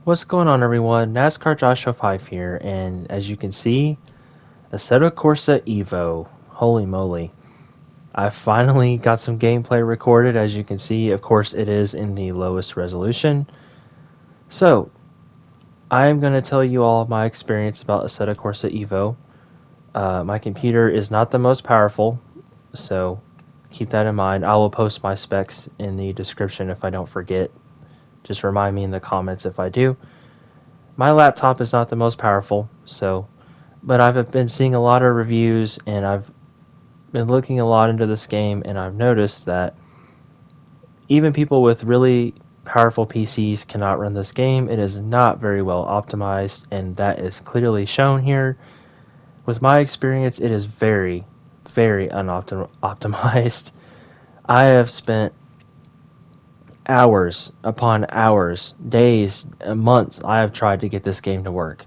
What's going on, everyone? NASCAR Joshua 5 here, and as you can see, Assetto Corsa Evo. Holy moly. I finally got some gameplay recorded. As you can see, of course, it is in the lowest resolution. So, I am going to tell you all my experience about Assetto Corsa Evo. My computer is not the most powerful, so keep that in mind. I will post my specs in the description if I don't forget. Just remind me in the comments if I do. My laptop is not the most powerful, but I've been seeing a lot of reviews and I've been looking a lot into this game, and I've noticed that even people with really powerful PCs cannot run this game. It is not very well optimized, and that is clearly shown here. With my experience, it is very, very unoptimized. I have spent hours upon hours, days, months, I have tried to get this game to work.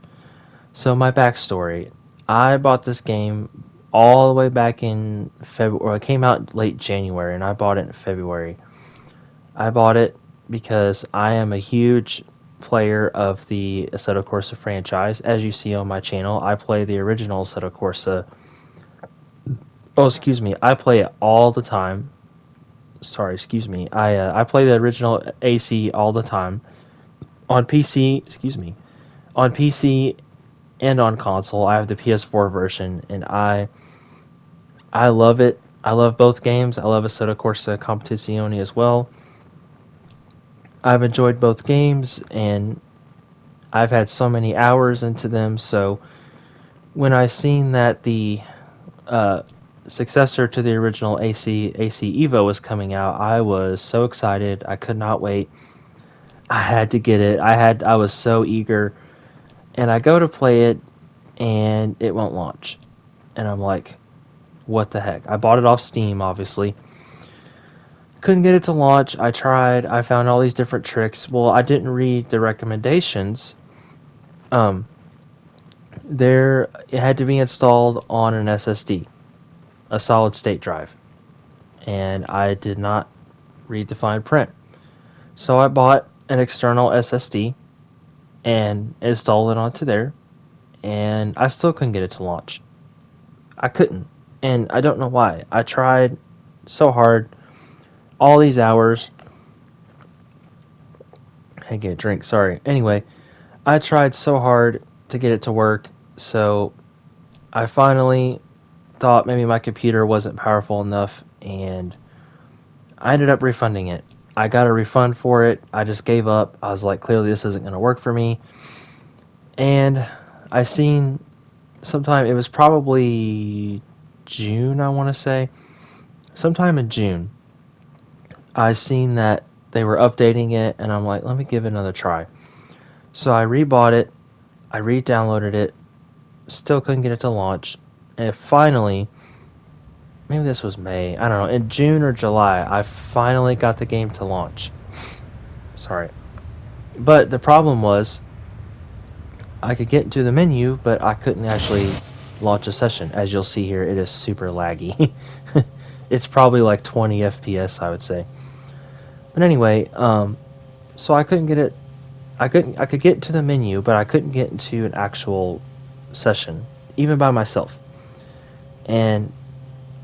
So my backstory, I bought this game all the way back in February. Well, it came out late January, and I bought it in February. I bought it because I am a huge player of the Assetto Corsa franchise. As you see on my channel, I play the original Assetto Corsa. Oh, excuse me. I play it all the time. Sorry, excuse me. I play the original AC all the time on PC. Excuse me. On PC and on console. I have the PS4 version, and I love it. I love both games. I love Assetto Corsa Competizione as well. I've enjoyed both games, and I've had so many hours into them. So when I seen that the uh, successor to the original AC Evo was coming out, I was so excited. I could not wait. I had to get it. I was so eager, and I go to play it, and it won't launch. And I'm like, what the heck? I bought it off Steam, obviously. Couldn't get it to launch. I tried. I found all these different tricks. Well, I didn't read the recommendations. Um, there, it had to be installed on an SSD, a solid state drive, and I did not read the fine print. So I bought an external SSD and installed it onto there, and I still couldn't get it to launch. I couldn't, and I don't know why. I tried so hard, all these hours. I get a drink, sorry. Anyway, I tried so hard to get it to work, so I finally thought maybe my computer wasn't powerful enough, and I ended up refunding it. I got a refund for it. I just gave up. I was like, clearly this isn't going to work for me. And I seen sometime, it was probably June, I want to say. Sometime in June, I seen that they were updating it, and I'm like, let me give it another try. So I rebought it, I re-downloaded it, still couldn't get it to launch, and finally, maybe this was May, I don't know, in June or July, I finally got the game to launch. Sorry. But the problem was, I could get into the menu, but I couldn't actually launch a session. As you'll see here, it is super laggy. It's probably like 20 FPS, I would say. But anyway, so I couldn't get it. I could get to the menu, but I couldn't get into an actual session, even by myself. And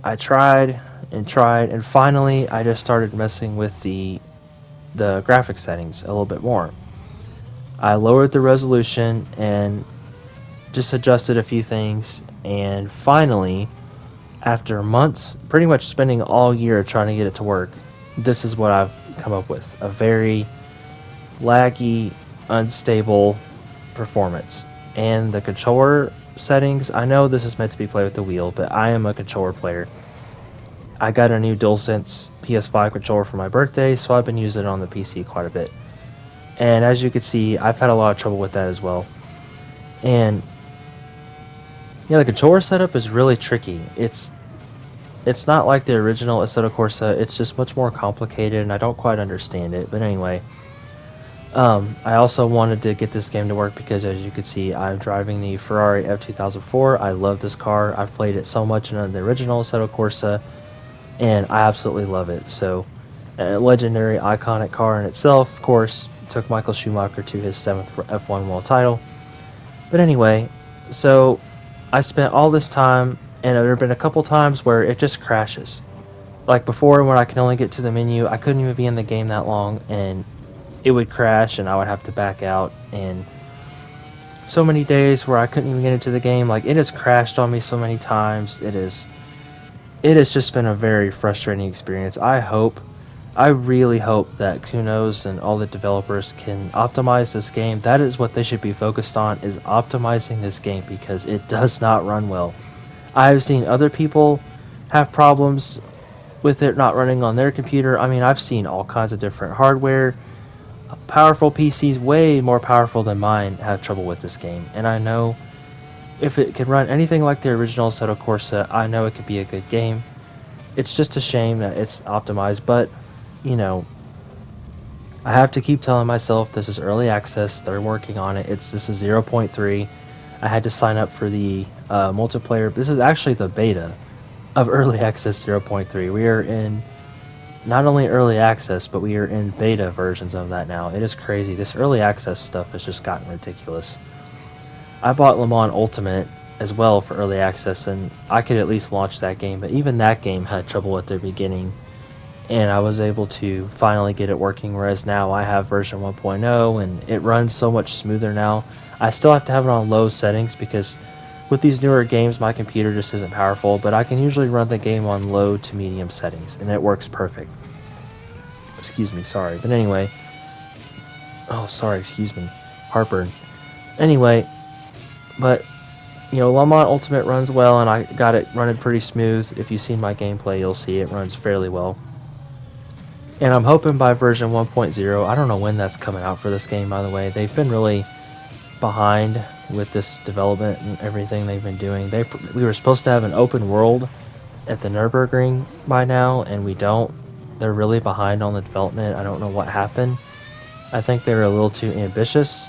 I tried and tried, and finally, I just started messing with the graphic settings a little bit more. I lowered the resolution and just adjusted a few things, and finally, after months, pretty much spending all year trying to get it to work, this is what I've come up with. A very laggy, unstable performance. And the controller settings, I know this is meant to be played with the wheel, but I am a controller player. I got a new DualSense PS5 controller for my birthday, so I've been using it on the PC quite a bit. And as you can see, I've had a lot of trouble with that as well. And yeah, the controller setup is really tricky. It's not like the original Assetto Corsa. It's just much more complicated, and I don't quite understand it. But anyway, I also wanted to get this game to work because, as you can see, I'm driving the Ferrari F2004. I love this car. I've played it so much in the original Assetto Corsa, and I absolutely love it. So, a legendary, iconic car in itself, of course. took Michael Schumacher to his 7th F1 world title. But anyway, so I spent all this time, and there have been a couple times where it just crashes. Like before, when I could only get to the menu, I couldn't even be in the game that long, and it would crash, and I would have to back out. And so many days where I couldn't even get into the game, like it has crashed on me so many times. It has just been a very frustrating experience. I really hope that Kunos and all the developers can optimize this game. That is what they should be focused on, is optimizing this game, because it does not run well. I've seen other people have problems with it not running on their computer. I mean, I've seen all kinds of different hardware. Powerful PCs, way more powerful than mine, have trouble with this game. And I know if it could run anything like the original Assetto Corsa, I know it could be a good game. It's just a shame that it's optimized, but you know, I have to keep telling myself this is early access. They're working on it. This is 0.3. I had to sign up for the multiplayer. This is actually the beta of early access 0.3. We are in not only early access, but we are in beta versions of that now. It is crazy. This early access stuff has just gotten ridiculous. I bought Le Mans Ultimate as well for early access, and I could at least launch that game, but even that game had trouble at the beginning, and I was able to finally get it working, whereas now I have version 1.0 and it runs so much smoother now. I still have to have it on low settings because with these newer games my computer just isn't powerful, but I can usually run the game on low to medium settings and it works perfect. Excuse me, sorry. But anyway, oh sorry, excuse me, heartburn. Anyway, but you know, Le Mans Ultimate runs well and I got it running pretty smooth. If you've seen my gameplay, you'll see it runs fairly well. And I'm hoping by version 1.0, I don't know when that's coming out for this game, by the way. They've been really behind with this development and everything they've been doing. We were supposed to have an open world at the Nürburgring by now, and we don't. They're really behind on the development. I don't know what happened. I think they were a little too ambitious.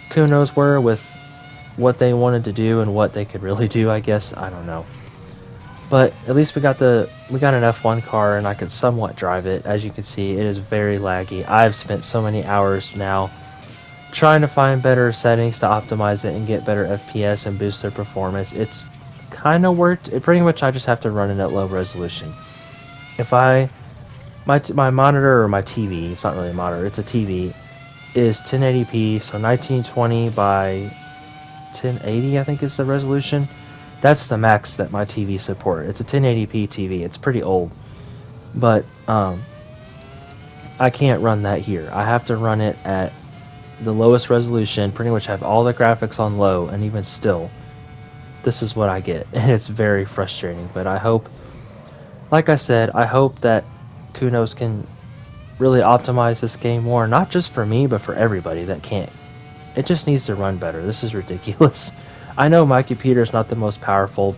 Kunos were with what they wanted to do and what they could really do, I guess. I don't know. But at least we got an F1 car and I could somewhat drive it. As you can see, it is very laggy. I've spent so many hours now trying to find better settings to optimize it and get better FPS and boost their performance. It's kind of worked. Pretty much I just have to run it at low resolution. If my monitor, or my TV, it's not really a monitor, it's a TV, is 1080p, so 1920 by 1080 I think is the resolution. That's the max that my TV support. It's a 1080p TV. It's pretty old. But I can't run that here. I have to run it at the lowest resolution, pretty much have all the graphics on low, and even still, this is what I get. And it's very frustrating. But I hope, like I said, I hope that Kunos can really optimize this game more. Not just for me, but for everybody that can't. It just needs to run better. This is ridiculous. I know my computer is not the most powerful,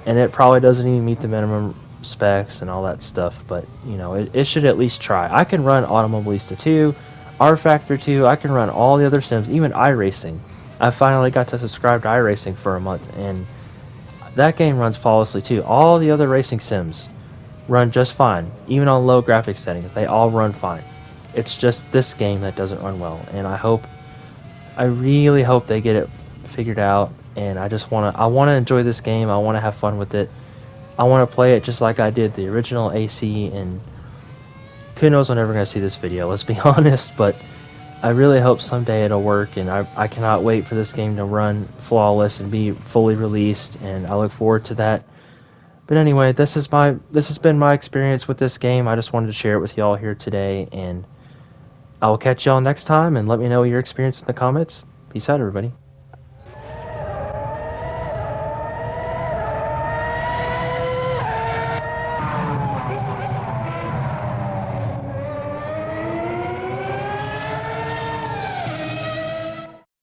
and it probably doesn't even meet the minimum specs and all that stuff, but you know, it should at least try. I can run Automobilista 2, R Factor 2, I can run all the other sims, even iRacing. I finally got to subscribe to iRacing for a month, and that game runs flawlessly too. All the other racing sims run just fine, even on low graphics settings. They all run fine. It's just this game that doesn't run well, and I really hope they get it figured out, and I want to enjoy this game. I want to have fun with it. I want to play it just like I did the original AC, and who knows when I'm ever going to see this video, let's be honest, but I really hope someday it'll work, and I cannot wait for this game to run flawless and be fully released, and I look forward to that. But anyway, this has been my experience with this game. I just wanted to share it with y'all here today, and I will catch y'all next time, and let me know your experience in the comments. Peace out, everybody.